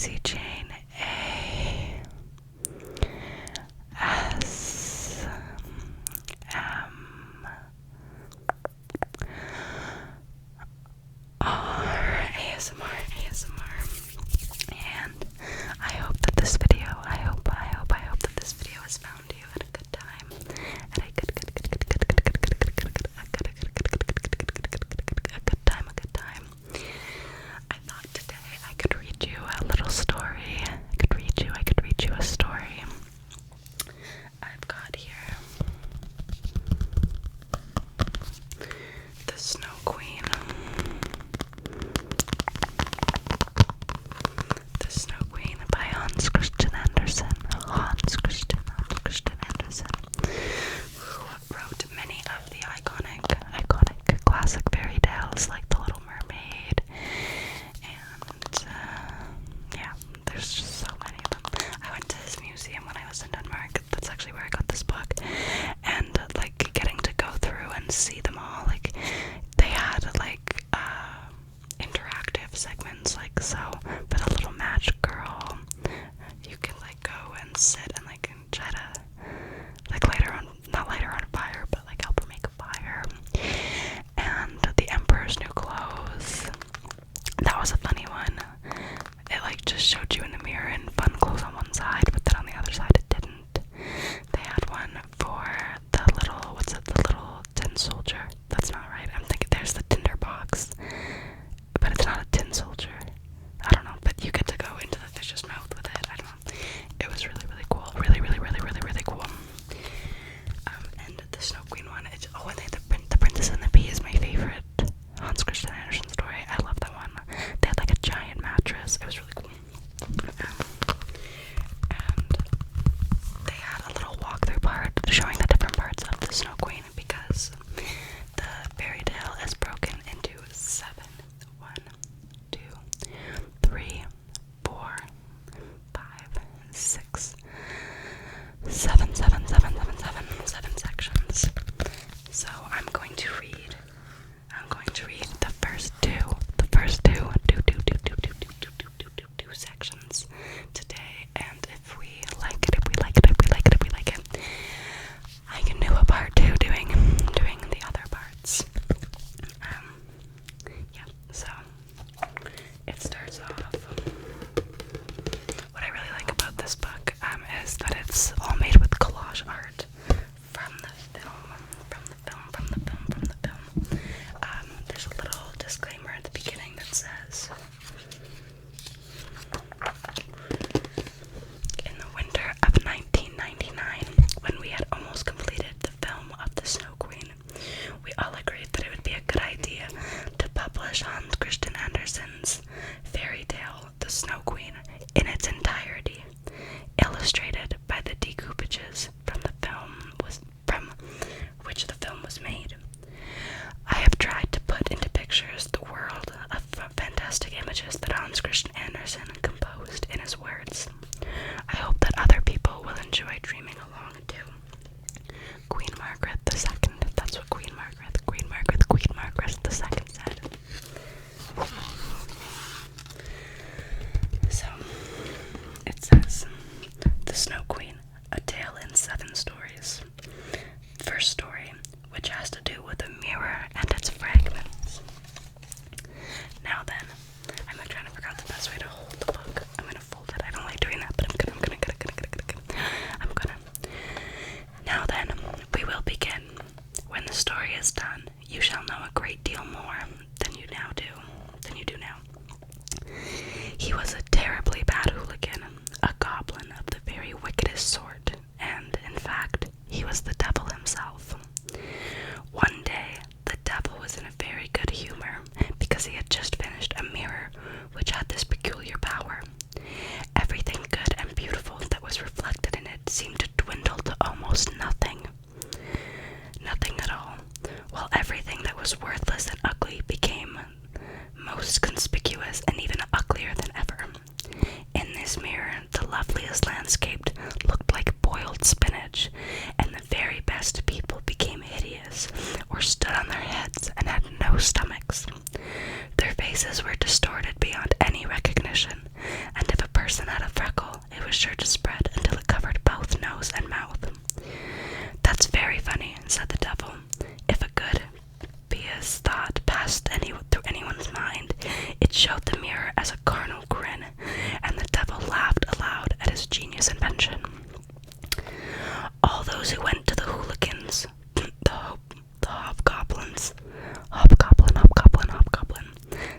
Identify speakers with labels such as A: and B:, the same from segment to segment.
A: daisy chain, A S M R ASMR. And I hope that this video, I hope that this video has found you at a good time, at a good time. I thought today I could read you a little story. I could read you a story. I've got here The Snow Queen. The Snow Queen by Hans Christian Andersen. Hans Christian Andersen, who wrote many of the iconic classic fairy tales like The Little Mermaid, and yeah, there's just so many of them. I went to his museum when I was in Denmark. That's actually where I got this book, and like getting to go through and see them all, like they had like interactive segments, like so for the little magic girl, you can like go and sit and like try to like not light her on fire, but like help her make a fire. And the Emperor's New Clothes, that was a funny one. It like just showed you in the mirror and fun clothes on one side, but then on the other side it didn't. They had one for the little, the little tin soldier. That's not right. I'm thinking there's the tinder box, but it's not a tin soldier. I don't know, but you get to go into the fish's mouth with it. I don't know. It was really, really cool. Really, really, really, really, really cool. And the Snow Queen one, and the Princess and the Pea is my favorite Hans Christian Andersen story. I love that one. They had like a giant mattress. It was really cool. And they had a little walkthrough part showing the different parts of the Snow Queen, because the fairy tale is broken into 7. 1, 2, 3, 4, 5, 6, 7 sections. So I'm going to read the first two sections today, and if we like it, I can do a part 2 doing the other parts. Yeah, so it starts off. What I really like about this book is that it's all made with collage art from the film. There's a little disclaimer at the beginning that says, in the winter of 1999, when we had almost completed the film of the Snow Queen, we all agreed that it would be a good idea to publish Hans Christian Andersen's fairy tale, The Snow Queen, in its entirety, illustrated by the decoupages from which the film was made. I have tried to put into pictures the world of fantastic images that Hans Christian Andersen composed in his words. I hope that other people will enjoy dreaming along too. Queen Margaret II. That's what Queen Margaret II said. So, it says, The Snow Queen, a tale in 7 stories. First story, which has to do with a mirror and its fragments. Now then, I'm like trying to figure out the best way to hold the book. I'm gonna fold it. I don't like doing that, but I'm gonna. Now then, we will begin. When the story is done, you shall know a great deal more than you do now. He was a terribly bad hooligan, a goblin of the very wickedest sort, and, in fact, he was the devil himself. One day, the devil was in a very good humor because he had just finished a mirror which had this peculiar power. Everything good and beautiful that was reflected in it seemed to dwindle to almost nothing. Nothing at all, while everything that was worthless and ugly became most conspicuous and even uglier than ever. In this mirror, the loveliest landscape looked like boiled spinach, and the very best people became hideous, or stood on their heads and had no stomachs. Their faces were distorted beyond any recognition, and if a was sure to spread until it covered both nose and mouth. "That's very funny," said the devil. If a good pious thought passed through anyone's mind, it showed the mirror as a carnal grin, and the devil laughed aloud at his genius invention. All those who went to the hooligans, the hobgoblins,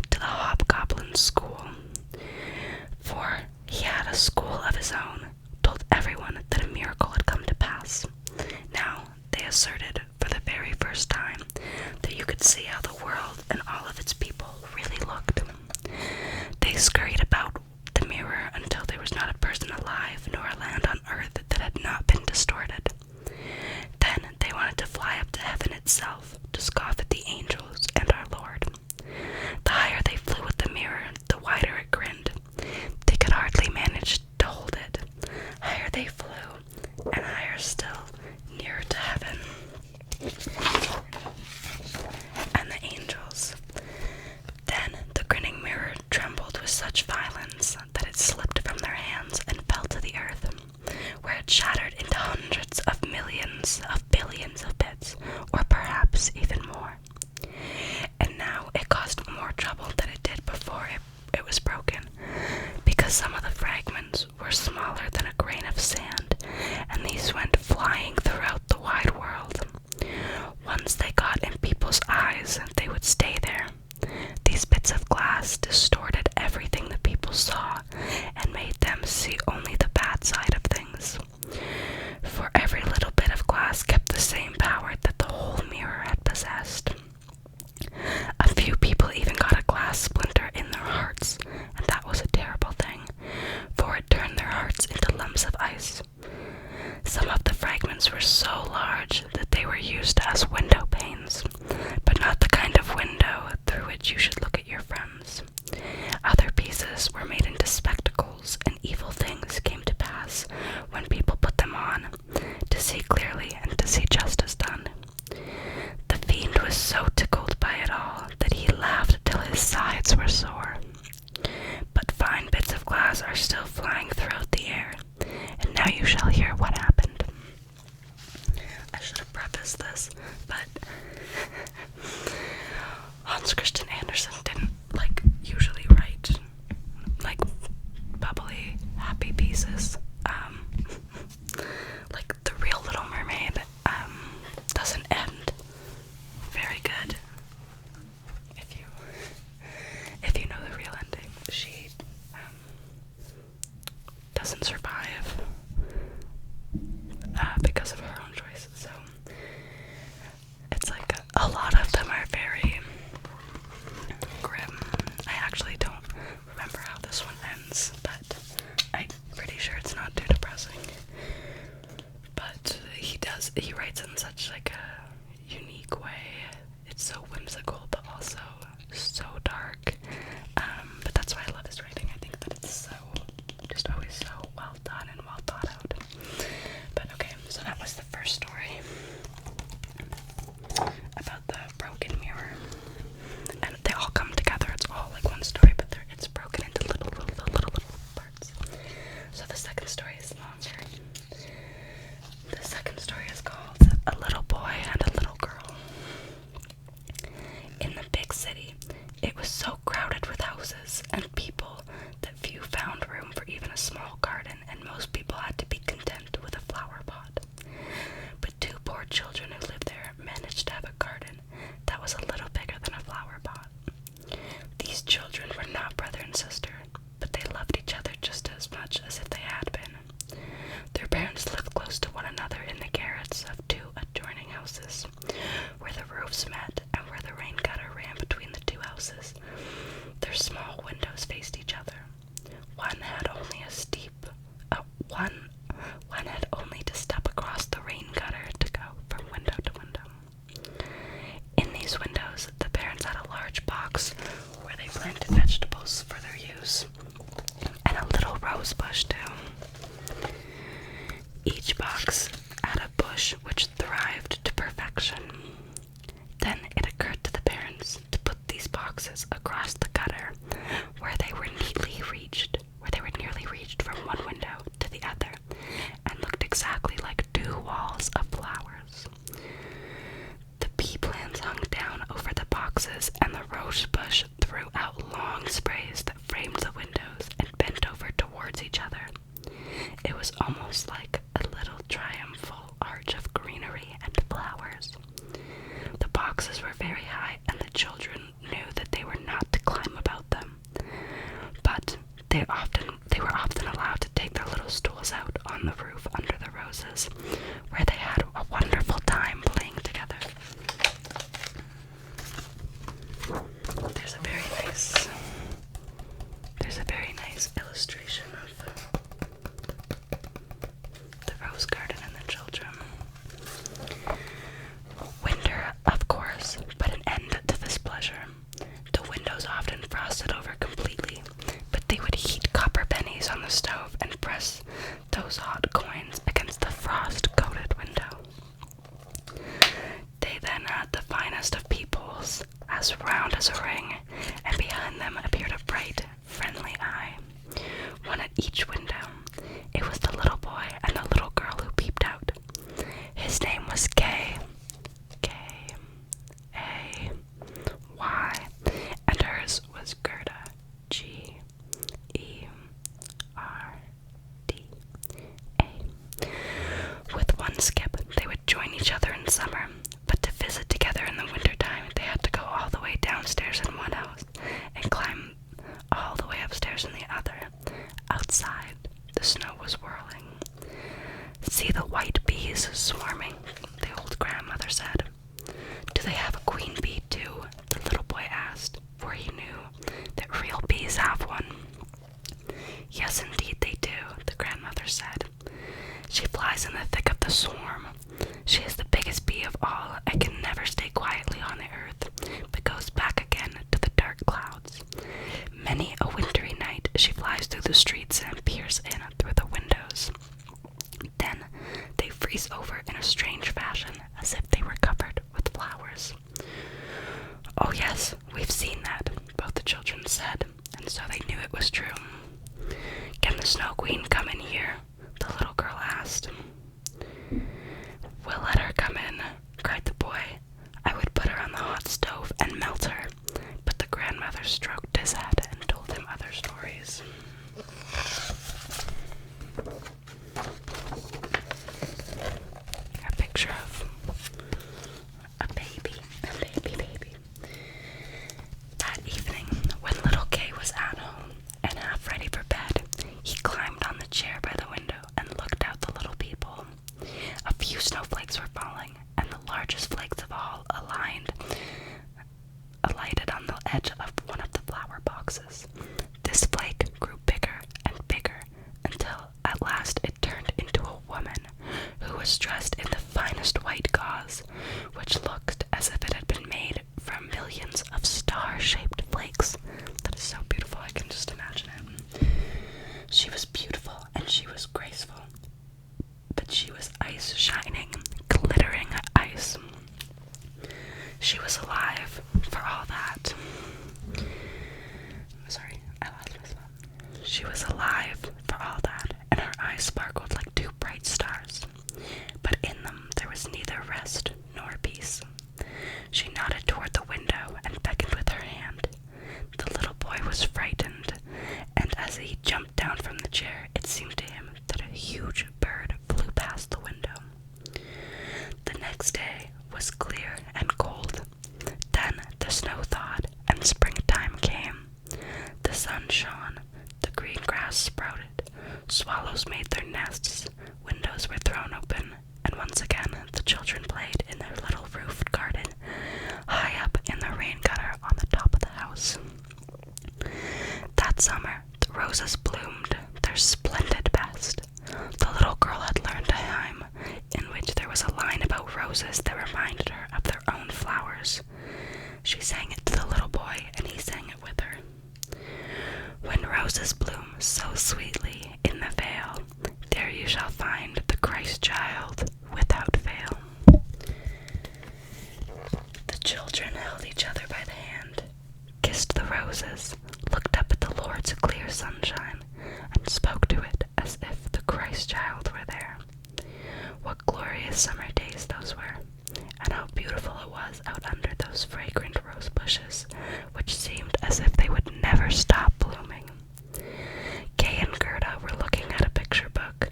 A: to the hobgoblin school, for he had a school of his own, told everyone that a miracle had come to pass. Now, they asserted for the very first time that you could see how the world and all of its people really looked. They scurried about the mirror until there was not a person alive nor a land on earth that had not been distorted. Then they wanted to fly up to heaven itself to scoff at the angels and our Lord. The higher they flew with the mirror, the wider it grinned. They could hardly manage to hold it. Higher they flew, and higher still, nearer to heaven and the angels. Then the grinning mirror trembled with such violence that it slipped from their hands and fell to the earth, where it shattered into hundreds of millions of billions of bits, or perhaps even more. And now it caused more trouble than it did before it was broken, because some of the fragments were smaller than a grain of sand, and these went flying throughout the wide world. Once they got in people's eyes, they would stay there. These bits of glass distorted everything the people saw and made them see only the bad side of things. For every little bit of glass kept the same power that the whole mirror had possessed. A few people even got a glass splinter in their hearts, and that was a terrible thing, for it turned their hearts into lumps of ice. Some of the fragments were so large that they were used as window panes, but not the kind of window through which you should look at your friends. Other pieces were made into spectacles, and evil things came to pass when people put them on, to see clearly and to see justice done. The fiend was so tickled by it all that he laughed till his sides were sore. But fine bits of glass are still flying throughout the air, and now you shall hear what happened. I should have prefaced this, but Hans Christian Andersen didn't usually write bubbly, happy pieces. The Real Little Mermaid doesn't end very good. If you know the real ending, she was almost like a little triumphal arch of greenery and flowers. The boxes were very high, and the children knew that they were not to climb about them, but they were often allowed to take their little stools out on the roof under the roses, where they had a wonderful time playing together. There's a very nice illustration of the rose garden and the children. Winter, of course, put an end to this pleasure. The windows often frosted over completely, but they would heat copper pennies on the stove and press those hot coins against the frost-coated window. They then had the finest of peepholes, as round as a ring, and behind them appeared a bright, friendly eye, one at each window. It was the little boy and the little girl who peeped out. His name was K, K-A-Y, and hers was Gerda, G-E-R-D-A. With one skip, they would join each other in summer, but to visit together in the wintertime, they had to go all the way downstairs in one house and climb all the way upstairs in the other. Outside, the snow was whirling. "See the white bees swarming," the old grandmother said. "Do they have a queen bee too?" the little boy asked, for he knew that real bees have one. "Yes, indeed they do," the grandmother said. "She flies in the thick of the swarm. She is the biggest bee of all and can never stay quietly on the earth, but goes back again to the dark clouds. Many a wintry night she flies through the streets and peers in through the windows. Then they freeze over in a strange fashion, as if they were covered with flowers." "Oh yes, we've seen that," both the children said, and so they knew it was true. "Can the Snow Queen come in here?" the little girl asked. "We'll let her come in," cried the boy. "I would put her on the hot stove and melt her." But the grandmother stroked his head and told him other stories. A picture of a baby. That evening, when little Kay was at home and half ready for bed, he climbed on the chair by the window and looked out the little people. A few snowflakes were falling, and the largest flakes of all alighted on the edge of one of the flower boxes. This flake grew bigger and bigger until at last it turned into a woman who was dressed in the finest white gauze, which looked as if it had been made from millions of star-shaped flakes. That is so beautiful, I can just imagine it. She was beautiful and she was graceful, but she was ice shining, glittering ice. She was alive, for all that. Sorry, I lost myself. She was alive, for all that, and her eyes sparkled like two bright stars. But in them there was neither rest nor peace. She nodded toward the window and beckoned with her hand. The little boy was frightened, and as he jumped down from the chair, it seemed to him that a huge bird flew past the window. The next day was clear and cold. Then the snow thawed and springtime came. The sun shone, the green grass sprouted, swallows made their nests, windows were thrown open, and once again the children played in their little roofed garden, high up in the rain gutter on the top of the house. That summer the roses bloomed their splendid best. The little girl had learned a hymn in which there was a line about roses that reminded her of their own flowers. She sang it to the little boy, and he sang it with her. "When roses bloom so sweetly in the vale, there you shall find the Christ child without fail." The children held each other by the hand, kissed the roses, looked up at the Lord's clear sunshine, and spoke to it as if the Christ child were there. What glorious summer days those were, and how beautiful it was out under those fragrant rose bushes, which seemed as if they would never stop blooming. Kay and Gerda were looking at a picture book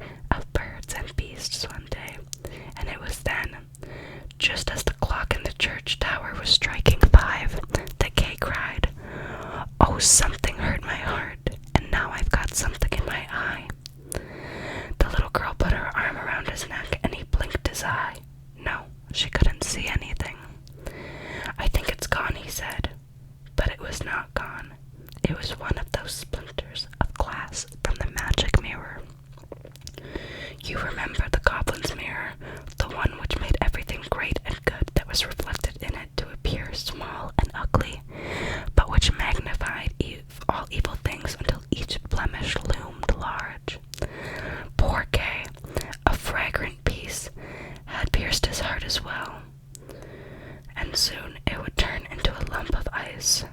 A: was one of those splinters of glass from the magic mirror. You remember the goblin's mirror, the one which made everything great and good that was reflected in it to appear small and ugly, but which magnified all evil things until each blemish loomed large. Poor Kay, a fragrant piece, had pierced his heart as well, and soon it would turn into a lump of ice.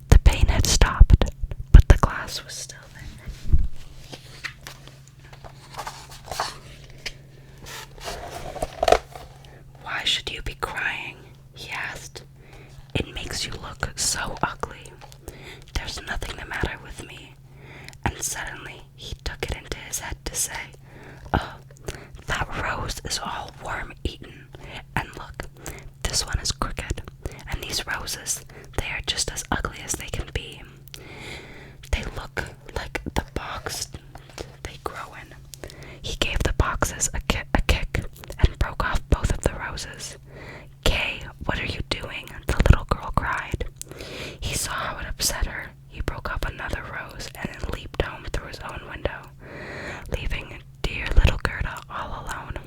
A: The pain had stopped, but the glass was still there. Why should you be crying? He asked. It makes you look so ugly. There's nothing the matter with me. And suddenly he took it into his head to say, oh, that rose is all worm-eaten. And look, this one is crooked. And these roses, they are just as ugly as they can be. They look like the box they grow in. He gave the boxes a kick and broke off both of the roses. Kay, what are you doing? The little girl cried. He saw how it upset her. He broke off another rose and then leaped home through his own window, leaving dear little Gerda all alone.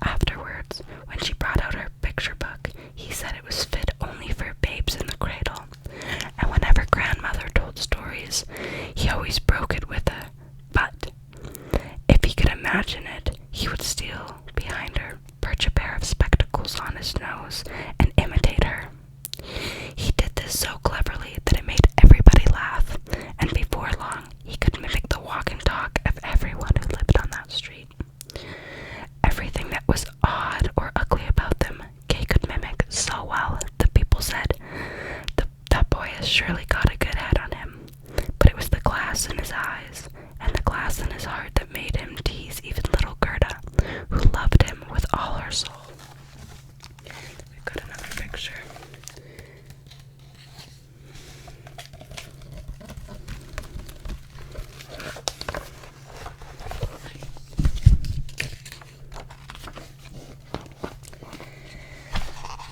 A: Afterwards, when she brought out her picture book, he said it was fit only for babes in the cradle, and whenever grandmother told stories, he always broke it with a but. If he could imagine it, he would steal behind her, perch a pair of spectacles on his nose, and imitate her. He did this so cleverly that it made everybody laugh, and before long he could mimic the walk and talk of everyone who lived on that street. Everything that was odd or ugly about them, Kay could mimic so well that people said, that boy has surely got a good head on him. But it was the glass in his eyes and the glass in his heart that made him tease even little Gerda, who loved him with all her soul. We've got another picture.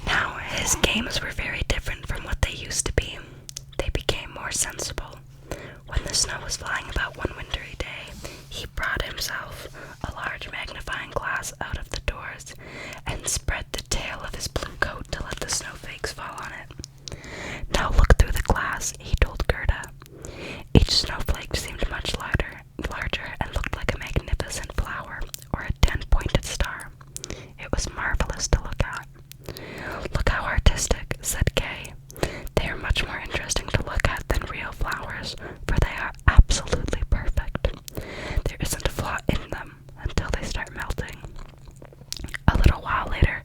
A: Now, his games were very different from what they used to be. They became more sensible. When the snow was flying about one wintry day, he brought himself a large magnifying glass out of the doors and spread the tail of his blue coat to let the snowflakes fall on it. Now look through the glass, he told Gerda. Each snowflake seemed much larger and looked like a magnificent flower or a 10-pointed star. It was marvelous to look at. Look how artistic, said Kay. They are much more interesting to look at than real flowers, for they are absolutely perfect. There isn't a flaw in them until they start melting. A little while later,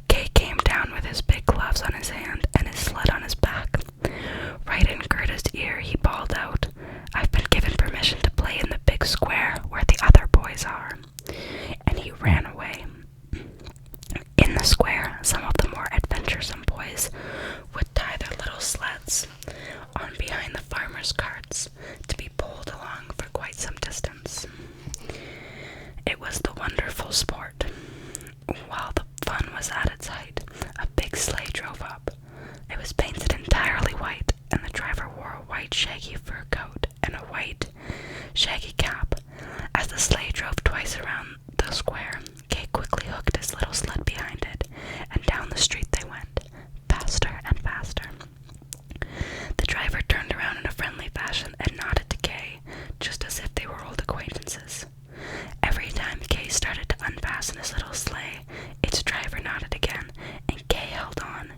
A: Kay came down with his big gloves on his hand and his sled on his back. Right in Gerda's ear, he bawled out, I've been given permission to play in the big square where the other boys are. And he ran away. In the square, some of the more adventuresome boys would tie their little sleds on behind the farmers' carts to be pulled along for quite some distance. It was the wonderful sport. While the fun was at its height, a big sleigh drove up. It was painted entirely white, and the driver wore a white shaggy fur coat and a white shaggy cap. As the sleigh drove twice around the square, Kay quickly hooked his little sled behind it, and down the street they went, faster and faster. The driver turned around in a friendly fashion and nodded to Kay, just as if they were old acquaintances. Every time Kay started to unfasten his little sleigh, its driver nodded again, and Kay held on,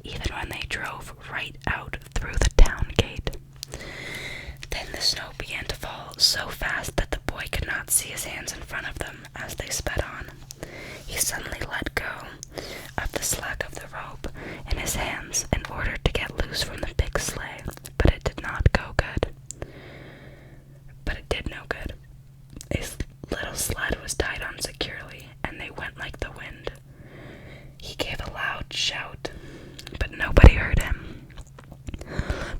A: even when they drove right out through the town gate. Then the snow began to fall so fast that the boy could not see his hands in front of them as they sped on. He suddenly let go of the slack of the rope in his hands in order to get loose from the big sleigh, but it did not go good. But it did no good. His little sled was tied on securely, and they went like the wind. He gave a loud shout, but nobody heard him.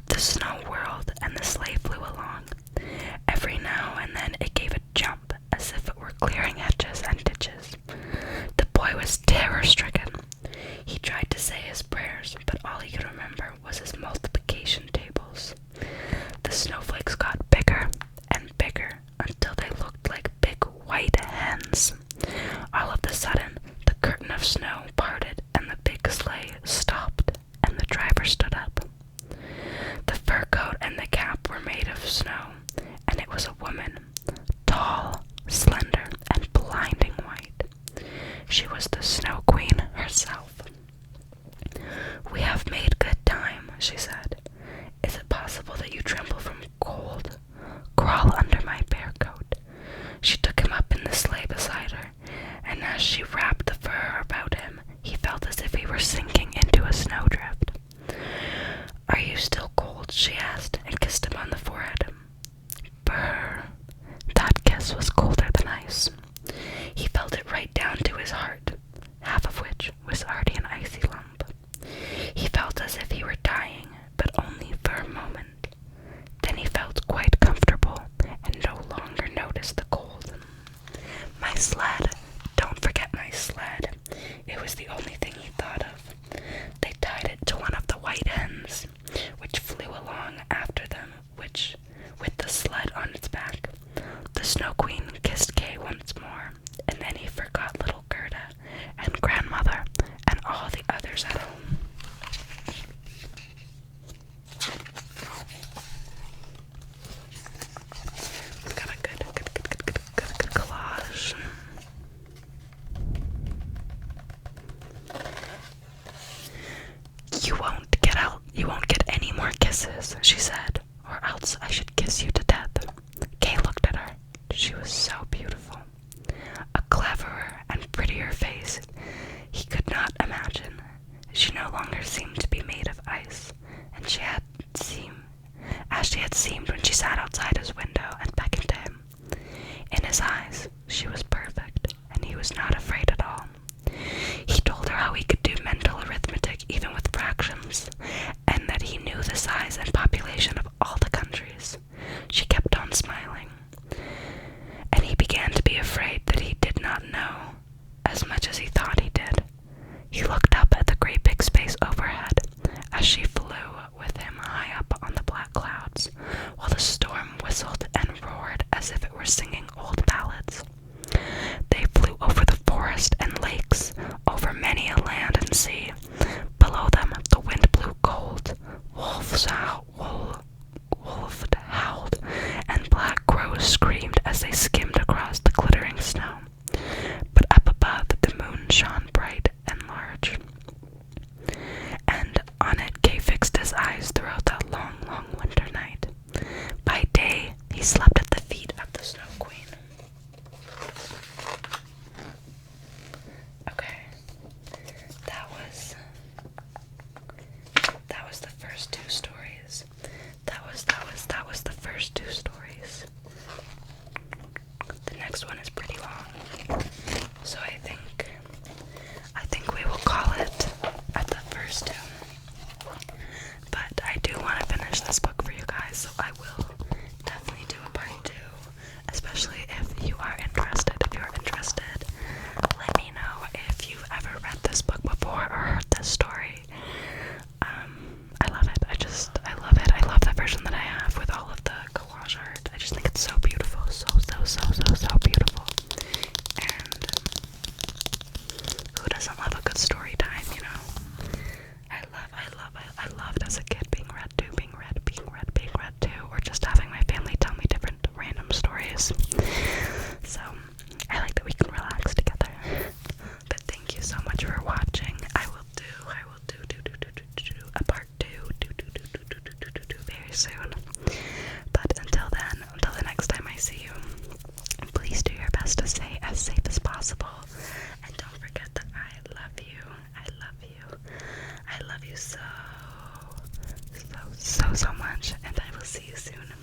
A: The snow whirled, and the sleigh flew along. Every now and then it gave a jump, as if it were clearing hedges and ditches. The boy was terror-stricken. He tried to say his prayers, but all he could remember was his multiple snowflakes got bigger and bigger until they looked like big white hens. All of a sudden, the curtain of snow parted and the big sleigh stopped and the driver stood up. The fur coat and the cap were made of snow, and it was a woman, tall, slender, and blinding white. She was the Snow Queen herself. "We have made good time," she said. "Is it possible that you tremble from cold? Crawl under my bear coat." She took him up in the sleigh beside her, and as she wrapped the fur about him, he felt as if he were sinking into a snowdrift. "Are you still cold?" she asked, and kissed him on the forehead. Brr! That kiss was colder than ice. He felt it right down to his heart, half of which was already an icy lump. He felt as if he were dying, but only for a moment. Then he felt quite comfortable and no longer noticed the cold. "My sled! Don't forget my sled!" It was the only thing he thought of. They tied it to one of the white hens, which flew along after them, with the sled on its back. The Snow Queen kissed Kay once more, and then he forgot little Gerda and grandmother and all the others at home. We've got a good collage. You won't get any more kisses," she said, "or else I should kiss you to death." Kay looked at her. She was so beautiful. A cleverer and prettier face he could not imagine. She no longer seemed to be made of ice, and as she had seemed when she sat outside his window and beckoned to him. In his eyes, she was perfect, and he was not afraid at all. He told her how he could do mental arithmetic even with fractions, and that he knew the size and population of all the countries. She kept on smiling, and he began to be afraid that he did not know as much as he thought he did. He looked up at the great big space overhead as she flew with him high up on the black clouds, while the storm whistled and roared as if it were singing old ballads. They flew over the forest and lakes, over many a land and sea. Below them, the wind blew cold. Wolves howled, and black crows screamed as they skimmed across the glittering snow. But up above, the moon shone bright and large, and on it Kay fixed his eyes throughout that long, long winter night. By day, he slept at the feet of the Snow Queen. Okay, that was the first two stories. That was the first two stories. The next one is pretty long, so I think we will call it at the first two. But I do want to finish this book for you guys, so I will definitely do a part 2, especially if you are interested. If you're interested, let me know if you've ever read this book before or heard this story. I love it. I love it. I love the version that I have with all of the collage art. I just think it's so beautiful. So beautiful. And who doesn't love a good story time, you know? I loved as a kid being read to, or just having my family tell me different random stories. So I like that we can relax together. But thank you so much for watching. I will do a part 2 very soon. But until then, until the next time I see you, please do your best to stay as safe as possible. And don't forget that I love you. I love you so much. And I will see you soon.